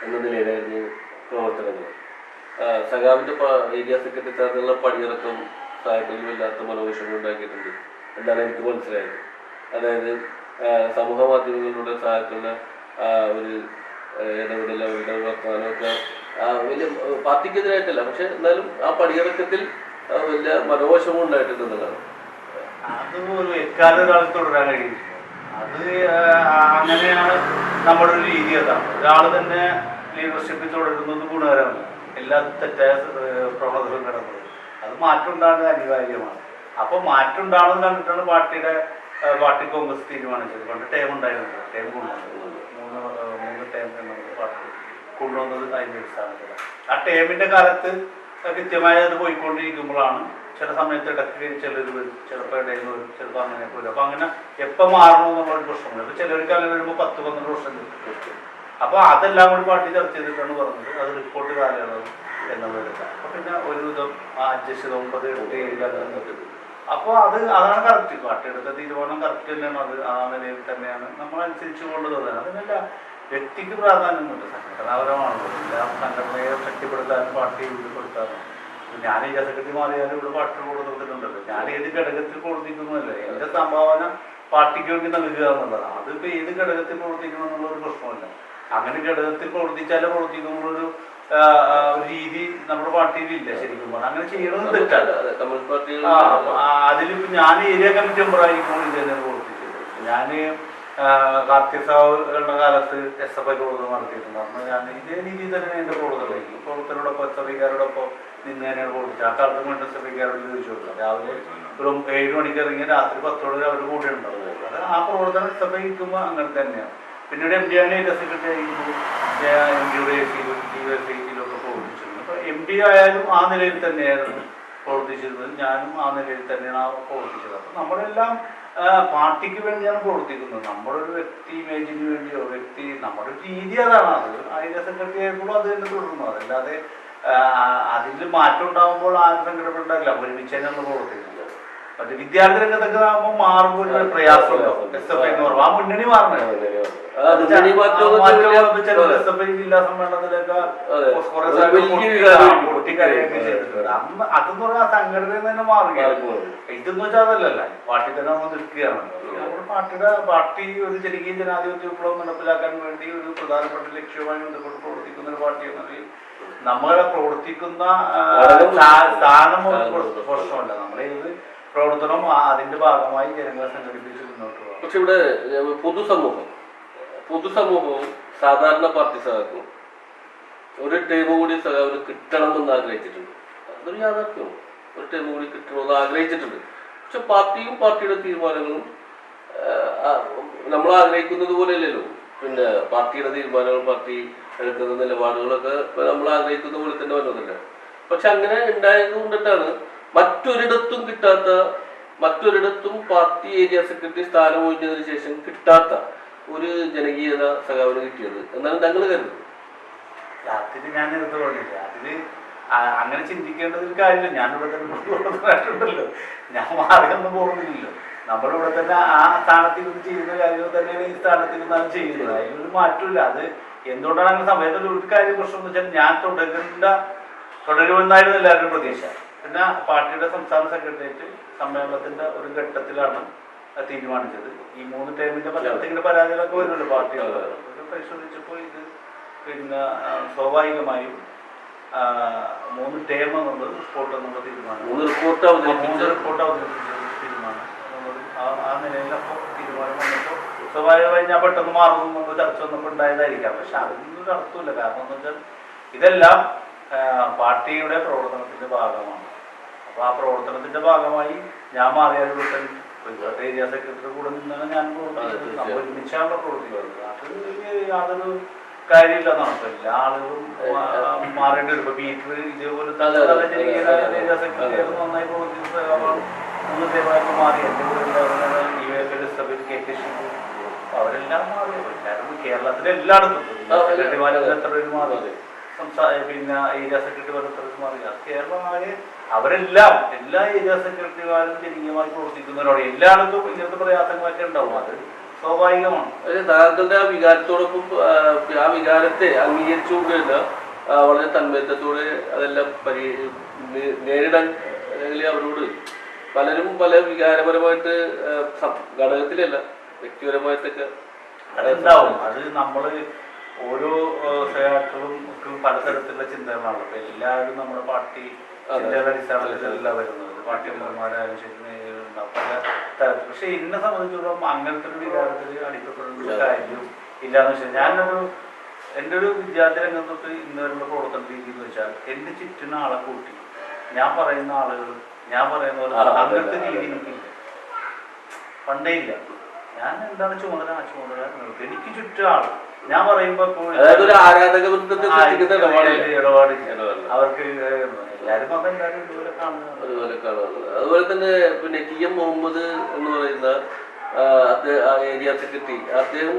എന്ന നിലയിലായിരുന്നു പ്രവർത്തനങ്ങൾ. സഖാവിൻ്റെ ഏരിയ സെക്രട്ടറി സ്ഥാനത്തുള്ള പണിയിറക്കം സഹാക്കളിൽ വല്ലാത്ത മനോവിഷമം ഉണ്ടാക്കിയിട്ടുണ്ട് എന്നാണ് എനിക്ക് മനസ്സിലായത്. അതായത് സമൂഹ മാധ്യമങ്ങളിലൂടെ സഹാക്കളുടെ ഒരു ഇടപെടൽ, അവരുടെ വർത്തമാനമൊക്കെ വലിയ പാർട്ടിക്കെതിരായിട്ടല്ല, പക്ഷെ എന്നാലും ആ പണിയിറക്കത്തിൽ വലിയ മനോവശവും ഉണ്ടായിട്ടുണ്ടെന്നുള്ളതാണ്. അത് ഒരു എക്കാലം ഒരാൾക്ക് തുടരാൻ കഴിയില്ല. അത് അങ്ങനെയാണ് നമ്മുടെ ഒരു രീതി. അതാണ് ഒരാൾ തന്നെ ലീഡർഷിപ്പിൽ തുടരുന്നത് ഗുണകരമല്ല. എല്ലാ തെറ്റായ പ്രവണതകളും കിടന്നത് അത് മാറ്റം ഉണ്ടാകുന്നത് അനിവാര്യമാണ്. അപ്പോൾ മാറ്റം ഉണ്ടാകുന്നത് കണ്ടിട്ടാണ് പാർട്ടി കോൺഗ്രസ് തീരുമാനിച്ചത്. പണ്ട് ടേം ഉണ്ടായിരുന്നില്ല, ടേം കൊണ്ടുവന്നത് മൂന്ന് ടേം എന്നത് പാർട്ടി കൊണ്ടുവന്നത് അതിൻ്റെ അടിസ്ഥാനത്തിലാണ്. ആ ടേമിൻ്റെ കാലത്ത് കൃത്യമായി അത് പോയിക്കൊണ്ടിരിക്കുമ്പോഴാണ് ചില സമയത്ത് ഇടയ്ക്ക് ചിലർ വരും, ചിലപ്പോൾ ഇടയിൽ വരും, ചിലപ്പോൾ അങ്ങനെയൊക്കെ വരും. അപ്പോൾ അങ്ങനെ എപ്പോൾ മാറണമെന്നുള്ളൊരു പ്രശ്നമുണ്ട്. അപ്പോൾ ചിലർക്ക് അങ്ങനെ വരുമ്പോൾ 10-12 വർഷം കിട്ടും. അപ്പോൾ അതെല്ലാം കൂടി പാർട്ടി ചർച്ച ചെയ്തിട്ടാണ് പറഞ്ഞത് അത് റിപ്പോർട്ട് കാലയളവ് എന്നുള്ളതെടുക്കാം. അപ്പോൾ പിന്നെ ഒരുവിധം അഡ്ജസ്റ്റ് 9-8 അപ്പോൾ അതാണ് കറക്റ്റ്. പാർട്ടി എടുത്ത തീരുമാനം കറക്റ്റ് തന്നെയാണ്. അത് ആ നിലയിൽ തന്നെയാണ് നമ്മളനുസരിച്ച് കൊണ്ടുതന്നത്. അതിനല്ല വ്യക്തിക്ക് പ്രാധാന്യമുണ്ട്. സംഘടനാപരമാണല്ലോ. എല്ലാം സംഘടനയെ ശക്തിപ്പെടുത്താനും പാർട്ടിയെ ഉൾപ്പെടുത്താനും. ഞാൻ ഏരിയ സെക്രട്ടറി മാറിയാലും ഇവിടെ പാർട്ടി കൊടുത്തിട്ടുണ്ടല്ലോ. ഞാൻ ഏത് ഘടകത്തിൽ പ്രവർത്തിക്കുന്നതല്ലേ, എൻ്റെ സംഭാവന പാർട്ടിക്ക് വേണ്ടി നൽകുക എന്നുള്ളതാണ്. അതിപ്പോൾ ഏത് ഘടകത്തിൽ പ്രവർത്തിക്കണം എന്നുള്ളൊരു പ്രശ്നമല്ല. അങ്ങനെ ഘടകത്തിൽ പ്രവർത്തിച്ചാലേ പ്രവർത്തിക്കുമ്പോഴൊരു രീതി നമ്മുടെ പാർട്ടിയിലില്ല. ശരിക്കും പറഞ്ഞാൽ അങ്ങനെ ചെയ്യണമെന്ന് തെറ്റാണ്. അതിലിപ്പോൾ ഞാൻ ഏരിയ കമ്മിറ്റി മെമ്പറായിരിക്കും ഇത് തന്നെ പ്രവർത്തിച്ചത്. ഞാൻ കാർത്തിക സാവുകളുടെ കാലത്ത് SFI പ്രവർത്തനം നടത്തിയിട്ടുണ്ട്. അന്ന് ഞാൻ ഇതേ രീതിയിൽ തന്നെയാണ് എൻ്റെ പ്രവർത്തനോടൊപ്പം SFIക്കാരോടൊപ്പം നിന്ന് തന്നെയാണ് പ്രവർത്തിച്ചത്. ആ കാലത്ത് വേണ്ട SFIക്കാരോട് ചോദിച്ചു കൊടുക്കുക. രാവിലെ ഒരു 7 മണിക്ക് ഇറങ്ങി രാത്രി 10 മണി അവർ കൂടെ ഉണ്ടാവും. അത് ആ പ്രവർത്തനം SFI ഇരിക്കുമ്പോൾ അങ്ങനെ തന്നെയാണ്. പിന്നീട് MD ഏരിയ സെക്രട്ടറി ആയിരിക്കുമ്പോൾ MDയുടെ DYFIയിലൊക്കെ പ്രവർത്തിച്ചിരുന്നു. അപ്പോൾ MD ആയാലും ആ നിലയിൽ തന്നെയായിരുന്നു പ്രവർത്തിച്ചിരുന്നത്. ഞാനും ആ നിലയിൽ തന്നെയാണ് പ്രവർത്തിച്ചത്. അപ്പോൾ നമ്മളെല്ലാം പാർട്ടിക്ക് വേണ്ടിയാണ് പ്രവർത്തിക്കുന്നത്. നമ്മുടെ ഒരു വ്യക്തി ഇമേജിന് വേണ്ടിയോ നമ്മുടെ ഒരു രീതി അതാണ്. അത് ഏരിയ സെക്രട്ടറി ആയപ്പോഴും അത് തന്നെ തുടർന്നു. അതല്ലാതെ അതിൽ മാറ്റം ഉണ്ടാകുമ്പോൾ ആരും സങ്കടപ്പെട്ടില്ല. ഒരുമിച്ച് തന്നെ നമ്മൾ പ്രവർത്തിക്കുന്നത്. മറ്റേ വിദ്യാർത്ഥി രംഗത്തൊക്കെ ആകുമ്പോൾ മാറുമ്പോൾ ഒരു പ്രയാസമുണ്ടാവും. SFI എന്ന് പറയുമ്പോൾ ആ മുന്നണി മാറണേ. SFI ജില്ലാ സമ്മേളനത്തിലൊക്കെ പൊട്ടിക്കരയൊക്കെ ചെയ്തിട്ടുണ്ട്. അതെന്ന് പറഞ്ഞാൽ സംഘടനയിൽ തന്നെ മാറുകയാണ്. ഇതെന്ന് വെച്ചാൽ അതല്ലല്ല, പാർട്ടി തന്നെ നമ്മൾ നിൽക്കുകയാണ്. നമ്മുടെ പാർട്ടി ഒരു ജനകീയ ജനാധിപത്യ വിപ്ലവം നടപ്പിലാക്കാൻ വേണ്ടി ഒരു പ്രധാനപ്പെട്ട ലക്ഷ്യവുമായി ബന്ധപ്പെട്ട് പ്രവർത്തിക്കുന്ന ഒരു പാർട്ടി എന്നത് നമ്മളെ പ്രവർത്തിക്കുന്ന സ്ഥാനം പ്രശ്നമല്ല. നമ്മളേത് പ്രവർത്തനം അതിന്റെ ഭാഗമായി ജനങ്ങളെ സംഘടിപ്പിച്ച് മുന്നോട്ട് പോകാം. പക്ഷെ ഇവിടെ പൊതുസമൂഹവും സാധാരണ പാർട്ടി സഹാക്കളും ഒരു ടൈം കൂടി സഖാവിന് കിട്ടണമെന്ന് ആഗ്രഹിച്ചിട്ടുണ്ട്. അതൊരു യാഥാർത്ഥ്യമാണ്. ഒരു ടൈം കൂടി കിട്ടണമെന്ന് ആഗ്രഹിച്ചിട്ടുണ്ട്. പക്ഷെ പാർട്ടിയും പാർട്ടിയുടെ തീരുമാനങ്ങളും നമ്മൾ ആഗ്രഹിക്കുന്നത് പോലെയല്ലല്ലോ. പിന്നെ പാർട്ടിയുടെ തീരുമാനങ്ങൾ, പാർട്ടി എടുക്കുന്ന നിലപാടുകളൊക്കെ നമ്മൾ ആഗ്രഹിക്കുന്ന പോലെ തന്നെ വന്നതല്ല. പക്ഷെ അങ്ങനെ ഉണ്ടായത് കൊണ്ടിട്ടാണ് മറ്റൊരിടത്തും കിട്ടാത്ത, മറ്റൊരിടത്തും പാർട്ടി ഏരിയ സെക്രട്ടറി സ്ഥാനം ഒഴിഞ്ഞതിന് ശേഷം കിട്ടാത്ത ഒരു ജനകീയത സഖാവിന് കിട്ടിയത് എന്നാണ് ഞങ്ങൾ കരുതുന്നത്. അതിന് ഞാൻ എടുത്തു പറഞ്ഞില്ല, അതിന് അങ്ങനെ ചിന്തിക്കേണ്ടത് ഒരു കാര്യമില്ല. ഞാനിവിടെ തന്നെ ഞാൻ മാറിയൊന്നും പോകുന്നില്ലല്ലോ. നമ്മളിവിടെ തന്നെ ആ സ്ഥാനത്ത് ഇരുന്ന് ചെയ്യുന്ന കാര്യങ്ങൾ തന്നെയാണ് ഈ സ്ഥാനത്ത് ഇരുന്നാലും ചെയ്യുന്നത്. അതിനൊരു മാറ്റമില്ല. അത് എന്തുകൊണ്ടാണ് അങ്ങനെ സമയത്ത് ഒരു കാര്യം പ്രശ്നം എന്ന് വെച്ചാൽ ഞാൻ തുടരുമെന്നായിരുന്നു എല്ലാവരും പ്രതീക്ഷ. പിന്നെ പാർട്ടിയുടെ സംസ്ഥാന സെക്രട്ടേറിയറ്റ് സമ്മേളനത്തിന്റെ ഒരു ഘട്ടത്തിലാണ് തീരുമാനിച്ചത്. ഈ 3 ടൈമിന്റെ പലർത്തിങ്ങനെ പരാതികളൊക്കെ വരുന്നുണ്ട് പാർട്ടികൾ. പരിശോധിച്ചപ്പോൾ ഇത് പിന്നെ സ്വാഭാവികമായും 3 ടേം എന്നുള്ളത് റിപ്പോർട്ട് എന്നുള്ള തീരുമാനം, 3 റിപ്പോർട്ട് അവതരിപ്പിച്ച തീരുമാനം ആ നിലയിലപ്പോൾ തീരുമാനം വന്നപ്പോൾ സ്വാഭാവികമായി ഞാൻ പെട്ടെന്ന് മാറുന്നു ചർച്ച വന്നപ്പോൾ ഉണ്ടായതായിരിക്കാം. പക്ഷെ അതിനൊന്നും അർത്ഥമില്ല. കാരണം എന്ന് വെച്ചാൽ ഇതെല്ലാം പാർട്ടിയുടെ പ്രവർത്തനത്തിന്റെ ഭാഗമാണ്. അപ്പോൾ ആ പ്രവർത്തനത്തിന്റെ ഭാഗമായി ഞാൻ മാറിയാലും ഏരിയ സെക്രട്ടറി കൂടെ നിന്നാണ് ഞാൻ പ്രവർത്തിച്ചത്. ഒരുമിച്ചാണല്ലോ പ്രവർത്തിക്കുന്നത്. അത് യാതൊരു കാര്യമില്ല. നമുക്ക് എല്ലാ ആളുകളും മാറേണ്ടി വരും. ഇപ്പൊ പീറ്റർ ഇതേപോലെ ഏരിയ സെക്രട്ടറി നന്നായി പ്രവർത്തിച്ചത് മാറി. എൻ്റെ കൂടെ അവരെല്ലാം മാറി. കേരളത്തിലെ എല്ലായിടത്തും എത്ര പേര് മാറി, പിന്നെ ഏരിയ സെക്രട്ടറി എത്ര പേര് മാറി. കേരളമാകെ അവരെല്ലാം എല്ലാ ഏരിയ സെക്രട്ടറിമാരും ജനകീയമായി പ്രവർത്തിക്കുന്നവരോട് എല്ലായിടത്തും ഇങ്ങനത്തെ പ്രയാസങ്ങളൊക്കെ ഉണ്ടാവും. അത് സ്വാഭാവികമാണ്. താങ്കളുടെ ആ വികാരത്തോടൊപ്പം ആ വികാരത്തെ അംഗീകരിച്ചുകൊണ്ട് വളരെ തന്മയത്വത്തോടെ അതെല്ലാം നേരിടാൻ അവരോട് പലരും പല വികാരപരമായിട്ട് ഘടകത്തിലല്ല വ്യക്തിപരമായിട്ടൊക്കെ അതുണ്ടാവും. അത് നമ്മള് ഓരോ സേവാക്കളും പലതരത്തിലുള്ള ചിന്തകളാണ്. അപ്പൊ എല്ലാവരും നമ്മുടെ പാർട്ടി ചിന്തയുടെ അടിസ്ഥാനത്തിലല്ല വരുന്നത്. പാർട്ടി മെമ്പർമാരായാലും ശരി പല തരത്തിൽ. പക്ഷെ എന്നെ സംബന്ധിച്ചിടത്തോളം അങ്ങനത്തെ ഒരു വികാരത്തിൽ അടിക്കപ്പെടുന്ന കാര്യം ഇല്ലാന്ന് വെച്ചാൽ എൻ്റെ ഒരു വിദ്യാർത്ഥി രംഗത്തൊട്ട് ഇന്ന് വരെയുള്ള പ്രവർത്തന രീതി എന്ന് വെച്ചാൽ എൻ്റെ ചുറ്റിന് ആളെ കൂട്ടി ഞാൻ പറയുന്ന ആളുകൾ ഞാൻ പറയുന്ന പോലെ അങ്ങനത്തെ രീതി എനിക്കില്ല, പണ്ടേ ഇല്ല. ഞാൻ എന്താണ് ചുമതല ആ ചുമതല എനിക്ക് ചുറ്റും ആള് ഞാൻ പറയുമ്പോ ഇടപാടില്ല. അവർക്ക് എല്ലാരും അതെല്ലാരും ഇതുപോലെ കാണുന്നത്. അതുപോലെ തന്നെ പിന്നെ TM മുഹമ്മദ് എന്ന് പറയുന്ന ഏരിയ സെക്രട്ടറി, അദ്ദേഹം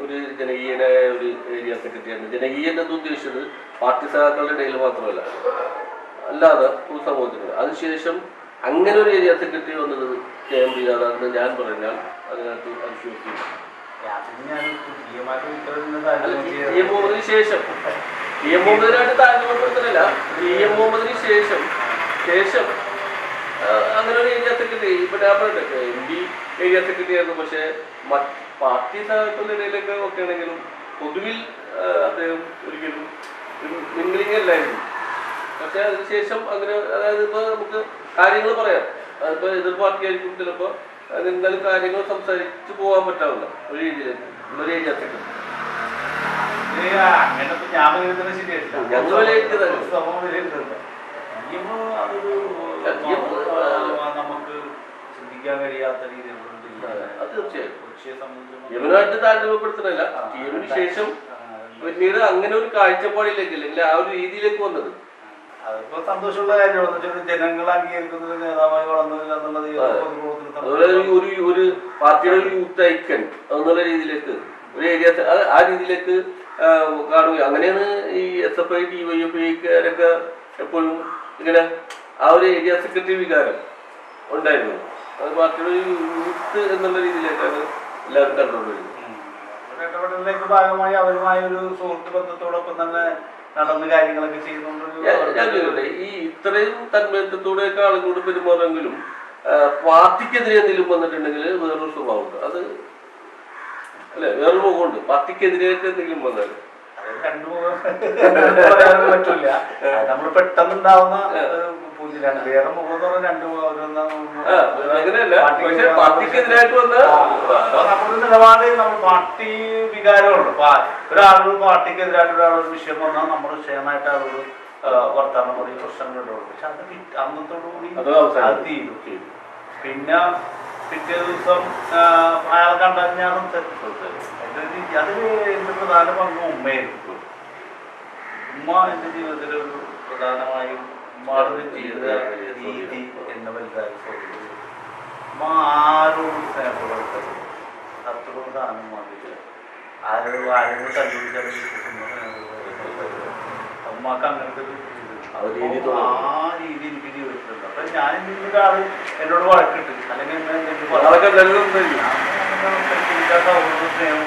ഒരു ജനകീയനായ ഒരു ഏരിയ സെക്രട്ടറിയാണ്. ജനകീയൻ എന്ന് ഉദ്ദേശിച്ചത് പാർട്ടി സഹാക്കളുടെ ഇടയിൽ മാത്രമല്ല, അല്ലാതെ പൊതുസമൂഹത്തിന്. അതിനുശേഷം അങ്ങനെ ഒരു ഏരിയ സെക്രട്ടറി വന്നത് KMP രാധാകൃഷ്ണൻ ഞാൻ പറഞ്ഞാൽ അതിനകത്ത് അനുശോചിക്കും. TM മുഹമ്മദിന് ശേഷം TM മുഹമ്മദിനായിട്ട് താല്പര്യപ്പെടുത്തുന്നില്ല. TM മുഹമ്മദിന് ശേഷം അങ്ങനെ ഒരു ഏരിയ സെക്രട്ടറി ഇപ്പൊ ഞാൻ പറഞ്ഞിട്ട് MP ഏരിയ സെക്രട്ടറി ആയിരുന്നു. പക്ഷെ പാർട്ടി സഹാക്കളുടെ ഇടയിലൊക്കെ ഒക്കെ ആണെങ്കിലും പൊതുവിൽ അദ്ദേഹം ഒരിക്കലും മിംഗ്ലിംഗ് അല്ലായിരുന്നു. പക്ഷെ അതിനുശേഷം അങ്ങനെ, അതായത് ഇപ്പൊ നമുക്ക് കാര്യങ്ങൾ പറയാം. അതിപ്പോ എതിർ പാർട്ടി ആയിരിക്കും, ചിലപ്പോ എന്തായാലും കാര്യങ്ങൾ സംസാരിച്ച് പോകാൻ പറ്റാവില്ല ഒരു രീതിയിലേക്ക് ഒരു ഏരിയ സെക്രട്ടറി. നമുക്ക് ചിന്തിക്കാൻ കഴിയാത്ത രീതിയിലുള്ള അത് തീർച്ചയായും ഇവനായിട്ട് താല്പര്യപ്പെടുത്തുന്നില്ല. TMന് ശേഷം പിന്നീട് അങ്ങനെ ഒരു കാഴ്ചപ്പാടിലേക്ക് അല്ലെങ്കിൽ ആ ഒരു രീതിയിലേക്ക് വന്നത് അതിപ്പോ സന്തോഷമുള്ള കാര്യമാണ്. ജനങ്ങൾ അംഗീകരിക്കുന്ന ഒരു നേതാവായി വളർന്നില്ല എന്നുള്ളത്. അതുപോലെ ഒരു പാർട്ടിയുടെ ഒരു യൂത്ത് ഐക്കൺ എന്നുള്ള രീതിയിലേക്ക് ഒരു ഏരിയ ആ രീതിയിലേക്ക് കാണുക. അങ്ങനെയാണ് ഈ SFI DYFIക്കാരൊക്കെ എപ്പോഴും ഇങ്ങനെ ആ ഒരു ഏരിയ സെക്രട്ടറി വികാരം ഉണ്ടായിരുന്നു. അത് പാർട്ടിയുടെ ഒരു യൂത്ത് എന്നുള്ള രീതിയിലേക്കാണ് എല്ലാവരും കണ്ടുകൊണ്ടിരുന്നത്. ഇടപെടലിലേക്ക് ഭാഗമായി അവരുമായ ഒരു സുഹൃത്ത് ബന്ധത്തോടൊപ്പം തന്നെ നടന്ന കാര്യങ്ങളൊക്കെ ചെയ്യുന്നുണ്ട്. ഈ ഇത്രയും തന്മയത്വത്തോടെയൊക്കെ ആളുകളോട് പെരുമാറെങ്കിലും പാർട്ടിക്കെതിരെ എന്തെങ്കിലും വന്നിട്ടുണ്ടെങ്കിൽ വേറൊരു സ്വഭാവമുണ്ട്. അത് അല്ലെ വേറൊരു മുഖമുണ്ട്. പാർട്ടിക്കെതിരെയൊക്കെ എന്തെങ്കിലും വന്നാൽ പറയാൻ പറ്റില്ല. നമ്മൾ പെട്ടെന്നുണ്ടാവുന്ന വേറെ മുഖം എന്ന് പറഞ്ഞാൽ രണ്ട് അങ്ങനെയല്ല, പക്ഷെ പാർട്ടിക്കെതിരായിട്ട് വന്ന നമ്മുടെ നിലപാട് നമ്മൾ പാർട്ടി വികാരമുള്ളൂ. ഒരാളോട് പാർട്ടിക്കെതിരായിട്ട് ഒരാളൊരു വിഷയം വന്നാൽ നമ്മൾ ക്ഷേമമായിട്ട് ആളോട് വർത്താനം പറയും, പ്രശ്നങ്ങളുള്ളൂ. പക്ഷെ അത് അന്നത്തോടുകൂടി അത് തീരും. പിന്നെ പിറ്റേ ദിവസം അയാളെ കണ്ടാൽ ഞാൻ സംസാരിച്ചു. അതിൽ എൻ്റെ പ്രധാന പങ്ക് ഉമ്മയായിരുന്നു. ഉമ്മ എൻ്റെ ജീവിതത്തിലെ ഒരു പ്രധാനമായും ഉമ്മയുടെ ജീവിത രീതി എന്നെ വലുതായി സ്വാധീനിച്ചു. ഉമ്മ ആരോടും സ്നേഹപ്പെടുത്തത്, അത്രയും സാധനം മാറിയില്ല. ആരോടും തല്ലുപിടിച്ചാൽ ഉമ്മക്ക് അങ്ങനത്തെ ഒരു ആ രീതി എനിക്ക് ജീവിതത്തിലുണ്ട്. അപ്പൊ ഞാൻ എന്തെങ്കിലും ആള് എന്നോട് വഴക്കിട്ട് അല്ലെങ്കിൽ സ്നേഹം.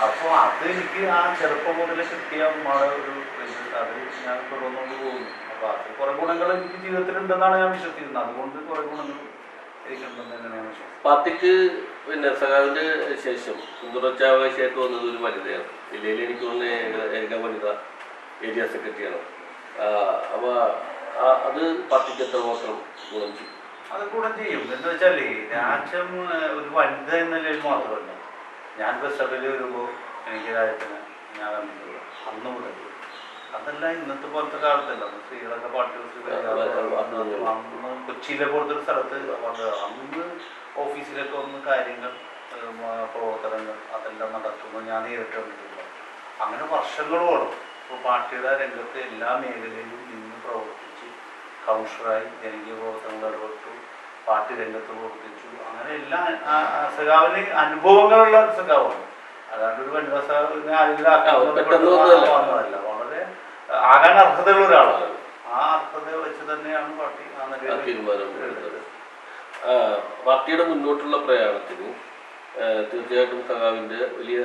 അപ്പൊ അത് എനിക്ക് ആ ചെറുപ്പം മുതൽ കിട്ടിയ ഉമ്മയുടെ ഒരു അത് ഞാൻ തുടർന്നുകൊണ്ട് പോകുന്നു. അപ്പൊ അത് കുറെ ഗുണങ്ങൾ എനിക്ക് ജീവിതത്തിലുണ്ടെന്നാണ് ഞാൻ വിശ്വസിക്കുന്നത്. അതുകൊണ്ട് കുറെ ഗുണങ്ങൾ എനിക്കുണ്ടെന്ന് തന്നെയാണ് ഞാൻ വിശ്വസിക്കുന്നത്. പാർട്ടിക്ക് പിന്നെ സഖാവിന്റെ ശേഷം പിന്തുടർച്ചാവകാശമായിട്ട് വന്നത് ഒരു വനിതയാണ്. ജില്ലയിൽ എനിക്ക് തോന്നുന്ന ഏക വനിത ഏരിയ സെക്രട്ടറിയാണ്. അപ്പൊ അത് പാർട്ടിക്ക് എത്രമാത്രം ഗുണം ചെയ്യും? അത് ഗുണം ചെയ്യും. എന്താ വെച്ചാല് രാജ്യം ഒരു വനിത എന്ന നിലയിൽ മാത്രമല്ല, ഞാൻ ബസ് സഭയിൽ വരുമ്പോൾ എനിക്ക് രാജ്യത്തിന് ഞാൻ കണ്ടിട്ടുള്ളൂ അന്ന് മുതൽ. അതല്ല ഇന്നത്തെ പോലത്തെ കാലത്തല്ല, സ്ത്രീകളൊക്കെ പാർട്ടി അന്ന് കൊച്ചിയിലെ പോലത്തെ ഒരു സ്ഥലത്ത് അന്ന് ഓഫീസിലൊക്കെ ഒന്ന് കാര്യങ്ങൾ പ്രവർത്തനങ്ങൾ അതെല്ലാം നടത്തുമ്പോൾ ഞാൻ നേരിട്ട് കണ്ടിട്ടില്ല. അങ്ങനെ വർഷങ്ങളോളം ഇപ്പോൾ പാർട്ടിയുടെ രംഗത്ത് എല്ലാ മേഖലയിലും നിന്ന് പ്രവർത്തിച്ച് കൗൺസിലറായി ജനകീയ പ്രവർത്തനങ്ങൾ ഇടപെട്ടു, പാർട്ടി രംഗത്ത് പ്രവർത്തിച്ചു. അങ്ങനെ എല്ലാ സഖാവിന് അനുഭവങ്ങളുള്ള സഖാവാണ്. അതാണ്ട് ഒരു വനിതാ സഖാവിനെ ആരെങ്കിലും വളരെ ആകാൻ അർഹതയുള്ള ഒരാളാണ്. ആ അർഹത വെച്ച് തന്നെയാണ് പാർട്ടി ആ നിലയിൽ. പാർട്ടിയുടെ മുന്നോട്ടുള്ള പ്രയാണത്തിന് തീർച്ചയായിട്ടും സഖാവിന്റെ വലിയ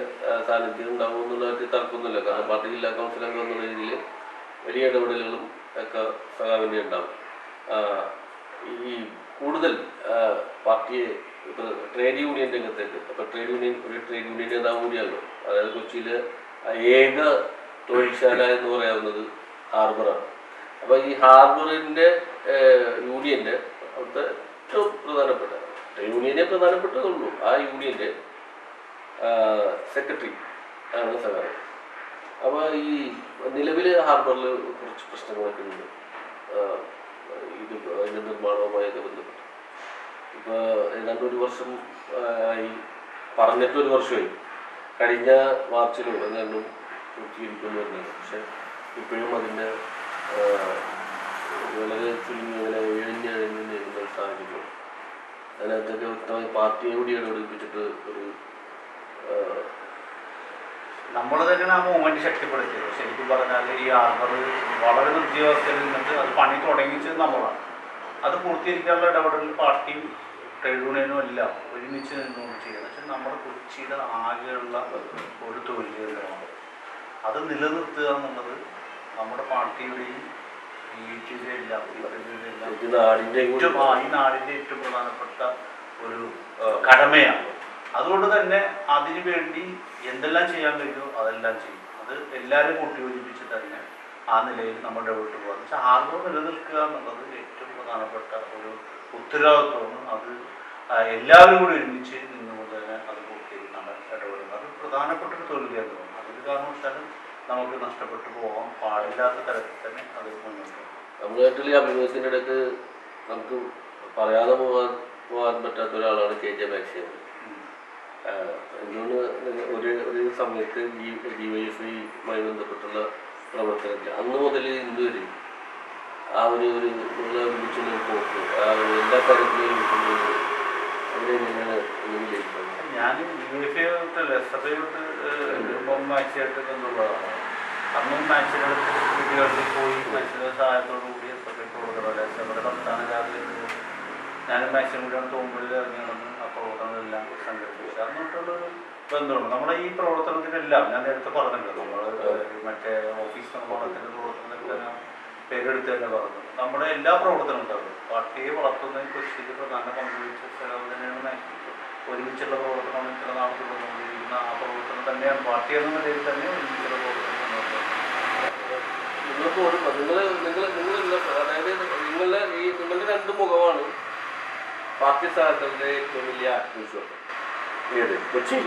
സാന്നിധ്യം ഉണ്ടാവും എന്നുള്ളവർക്ക് തർക്കമൊന്നുമില്ല. കാരണം പാർട്ടി ജില്ലാ കൗൺസിൽ അംഗം എന്നുള്ള രീതിയിൽ വലിയ ഇടപെടലുകളും ഒക്കെ സഖാവിന്റെ ഉണ്ടാവും. ഈ കൂടുതൽ പാർട്ടിയെ ട്രേഡ് യൂണിയൻ രംഗത്തേക്ക്, അപ്പൊ ട്രേഡ് യൂണിയൻ നേതാവ് കൂടിയല്ലോ. അതായത് കൊച്ചിയിലെ ഏക തൊഴിൽശാല എന്ന് പറയാവുന്നത് ഹാർബറാണ്. അപ്പൊ ഈ ഹാർബറിന്റെ യൂണിയന്റെ അവിടുത്തെ ഏറ്റവും പ്രധാനപ്പെട്ട യൂണിയനെ പ്രധാനപ്പെട്ടതുള്ളൂ, ആ യൂണിയന്റെ സെക്രട്ടറി ആണ് സഖാവ്. അപ്പൊ ഈ നിലവില് ഹാർബറിൽ കുറച്ച് പ്രശ്നങ്ങളൊക്കെ ഉണ്ട് ഇത് അതിന്റെ നിർമ്മാണവുമായൊക്കെ ബന്ധപ്പെട്ട്. ഇപ്പൊ ഏതാണ്ട് ഒരു വർഷം ആയി, പറഞ്ഞിട്ട് ഒരു വർഷമായി. കഴിഞ്ഞ മാർച്ചിലോ എങ്ങാണ്ടും പൂർത്തീകരിക്കുമെന്ന് പറഞ്ഞത്. പക്ഷെ ഇപ്പോഴും അതിൻ്റെ വളരെ ചുരുങ്ങി അങ്ങനെ എഴിഞ്ഞഴിഞ്ഞ് നേരിടുന്ന സാഹചര്യം. അതിനകത്തൊക്കെ വ്യക്തമായി പാർട്ടിയെ കൂടി ഇടപെടിപ്പിച്ചിട്ട് ഒരു നമ്മൾ തന്നെയാണ് ആ മൂവ്മെന്റ് ശക്തിപ്പെടുത്തിയത്. ശരിക്കും പറഞ്ഞാൽ ഈ ഹാർബർ വളരെ നിർജ്ജീവാവസ്ഥയിൽ നിന്നിട്ട് അത് പണി തുടങ്ങിച്ചത് നമ്മളാണ്. അത് പൂർത്തീകരിക്കാനുള്ള ഇടപെടലിൽ പാർട്ടിയും ട്രേഡ് യൂണിയനും എല്ലാം ഒരുമിച്ച് നിന്നുകൊണ്ട് ചെയ്യുന്നത്. പക്ഷെ നമ്മുടെ കൊച്ചിയുടെ ആകെയുള്ള ഒരു തൊഴിൽ കേന്ദ്രമാണ്. അത് നിലനിർത്തുക എന്നുള്ളത് നമ്മുടെ പാർട്ടിയുടെയും ഈ നാടിൻ്റെ ഏറ്റവും പ്രധാനപ്പെട്ട ഒരു കടമയാണ്. അതുകൊണ്ട് തന്നെ അതിനു വേണ്ടി എന്തെല്ലാം ചെയ്യാൻ കഴിയുമോ അതെല്ലാം ചെയ്യും. അത് എല്ലാവരും കൂട്ടിയോജിപ്പിച്ച് തന്നെ ആ നിലയിൽ നമ്മൾ ഇടപെട്ട് പോകുന്നത്. പക്ഷെ ഹാർബർ നിലനിൽക്കുക എന്നുള്ളത് ഏറ്റവും പ്രധാനപ്പെട്ട ഒരു ഉത്തരവാദിത്വമാണ്. അത് എല്ലാവരും കൂടി ഒരുമിച്ച് നിന്നുകൊണ്ട് തന്നെ അത് പൂർത്തീകരിക്കാണ് ഇടപെടുന്നത്. അത് പ്രധാനപ്പെട്ട ഒരു തൊഴിൽ കേന്ദ്രമാണ്. അതൊരു കാരണവശാലും നമുക്ക് നഷ്ടപ്പെട്ടു പോകാൻ പാടില്ലാത്ത തരത്തിൽ തന്നെ അത് മുന്നോട്ട് പോകും. നമ്മളായിട്ടുള്ള അഭിമുഖത്തിൻ്റെ ഇടയ്ക്ക് നമുക്ക് പറയാതെ പോകാൻ പറ്റാത്ത ഒരാളാണ് KJ മാക്സിമം. എന്തുകൊണ്ട് ഒരു സമയത്ത് ഈ DYFI-യുമായി ബന്ധപ്പെട്ടുള്ള പ്രവർത്തനത്തിൽ അന്ന് മുതൽ ഇന്ന് വരെ ആ ഒരു വിളിച്ചുള്ള പോക്ക്, ആ എല്ലാ കാര്യത്തിലും ഞാൻ DYFI തൊട്ട് SFI തൊട്ട് മാക്സിയായിട്ടൊക്കെ എന്നുള്ളതാണ്. അന്നും മാക്സിനടുത്ത് കുട്ടികളിൽ പോയി മാക്സിന്റെ സഹായത്തോടു കൂടി SFI പ്രവർത്തനമല്ല SFI സംസ്ഥാന ജാതിയിൽ ഞാനും മാക്സിമം കൂടിയാണ് തോമ്പുകളിൽ ഇറങ്ങി നടന്ന് ആ പ്രവർത്തനങ്ങളെല്ലാം സംഘടിപ്പിച്ചത്. എന്നിട്ടുള്ളൊരു ബന്ധമുണ്ട്. നമ്മുടെ ഈ പ്രവർത്തനത്തിനെല്ലാം ഞാൻ നേരത്തെ പറഞ്ഞല്ലോ, നമ്മൾ മറ്റേ ഓഫീസ് നിർമ്മാണത്തിൻ്റെ പ്രവർത്തനത്തിൻ്റെ പേരെടുത്ത് തന്നെ പറഞ്ഞു. നമ്മുടെ എല്ലാ പ്രവർത്തനങ്ങളും പാർട്ടിയെ വളർത്തുന്നതിൽ കൊച്ചിയിൽ പ്രധാന പങ്കുവഹിച്ച തന്നെയാണ് മാക്സിമം. ഒരുമിച്ചുള്ള പ്രവർത്തനം ഇത്ര നാൾ തുടർന്നുകൊണ്ടിരിക്കുന്ന ആ പ്രവർത്തനം തന്നെയാണ് പാർട്ടി എന്ന നിലയിൽ തന്നെ ഒരുമിച്ചുള്ള പ്രവർത്തനം. അതായത് നിങ്ങളുടെ പാർട്ടി സഹാക്കളുടെ ഏറ്റവും വലിയ ആത്മവിശ്വാസം ഏത് കൊച്ചിയിൽ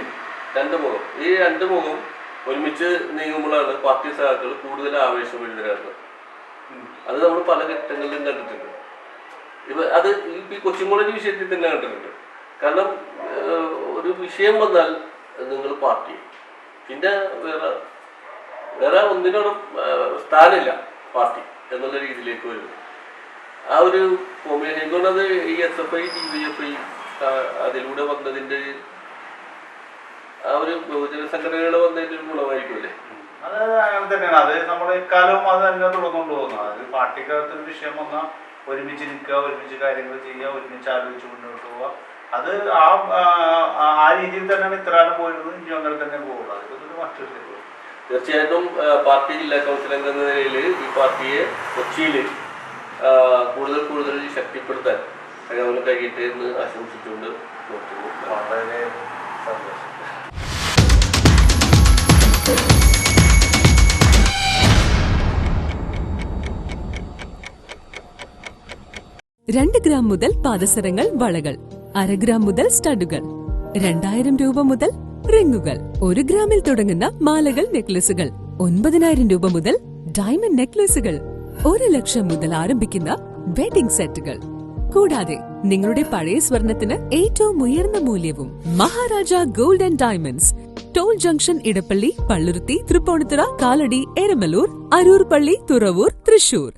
2 മുഖം. ഈ 2 മുഖം ഒരുമിച്ച് നീങ്ങുമ്പോഴാണ് പാർട്ടി സഹാക്കൾ കൂടുതൽ ആവേശം എഴുതരാറുള്ളത്. അത് നമ്മൾ പല ഘട്ടങ്ങളിലും കണ്ടിട്ടുണ്ട്. അത് ഈ കൊച്ചിൻ കോളേജ് വിഷയത്തിൽ തന്നെ കണ്ടിട്ടുണ്ട്. കാരണം ഒരു വിഷയം വന്നാൽ നിങ്ങൾ പാർട്ടി, പിന്നെ വേറെ ഒന്നിനോടും സ്ഥാനമില്ല പാർട്ടി എന്നുള്ള രീതിയിലേക്ക് വരും. ആ ഒരു എനിക്കൊന്നത് ഈ SFI DYFI അതിലൂടെ വന്നതിൻ്റെ ആ ഒരു ബഹുജന സംഘടനകൾ വന്നതിൻ്റെ ഒരു ഗുണമായിരിക്കുമല്ലേ? അത് അങ്ങനെ തന്നെയാണ്. അത് നമ്മുടെ ഇക്കാലവും അത് തന്നെ തുടർന്നുകൊണ്ട് പോകുന്നത്. അത് പാർട്ടിക്കകത്തൊരു വിഷയം വന്നാൽ ഒരുമിച്ച് നിൽക്കുക, ഒരുമിച്ച് കാര്യങ്ങൾ ചെയ്യുക, ഒരുമിച്ച് ആലോചിച്ച് മുന്നോട്ട് പോവുക. അത് ആ രീതിയിൽ തന്നെയാണ് ഇത്രകാലം പോയിരുന്നത്. ഇനി അങ്ങനെ തന്നെ പോകുള്ളൂ. അതൊരു മറ്റൊരു തീർച്ചയായിട്ടും പാർട്ടി ജില്ലാ കൗൺസിൽ അംഗം എന്ന നിലയിൽ ഈ പാർട്ടിയെ കൊച്ചിയിൽ കൂടുതൽ ശക്തിപ്പെടുത്താൻ സഖാവിന് കഴിയട്ടെ എന്ന് ആശംസിച്ചുകൊണ്ട് നിർത്തുന്നു. വളരെ സന്തോഷം. 2 ഗ്രാം മുതൽ പാദസരങ്ങൾ, വളകൾ, 1/2 ഗ്രാം മുതൽ സ്റ്റഡുകൾ, 2000 രൂപ മുതൽ റിങ്ങുകൾ, 1 ഗ്രാമിൽ തുടങ്ങുന്ന മാലകൾ, നെക്ലസുകൾ, 9000 രൂപ മുതൽ ഡയമണ്ട് നെക്ലസുകൾ, 1 ലക്ഷം മുതൽ ആരംഭിക്കുന്ന വെഡിംഗ് സെറ്റുകൾ. കൂടാതെ നിങ്ങളുടെ പഴയ സ്വർണത്തിന് ഏറ്റവും ഉയർന്ന മൂല്യവും. Maharaja gold and diamonds, toll junction, Edappally, Palluruthy, Thrippunithura, Kalady, Eramalloor, Aroor പള്ളി, തുറവൂർ, തൃശൂർ.